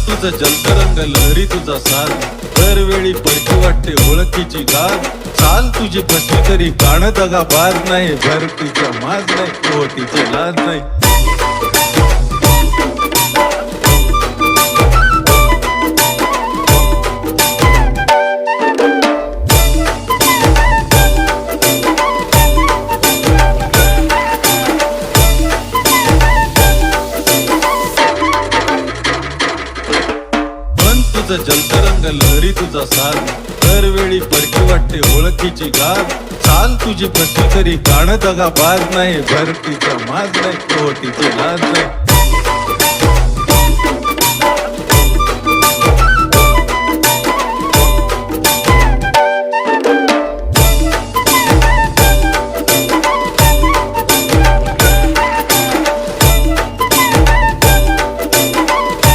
तुझं जलतरंग लहरी तुझा साथ, दरवेळी परकी वाटते ओळखीची गाठ. चाल तुझी फसली तरी कान दगा बाज नाही, भरतीचा माज नाही, ओटीची लाज नाही. तुझं जलतरंग लहरी तुझा साथ, दरवेळी परकी वाटते ओळखीची गाठ. चाल तुझी फसली तरी कान दगा बाज नाही, भरतीचा माज नाही, ओटीची लाज नाही.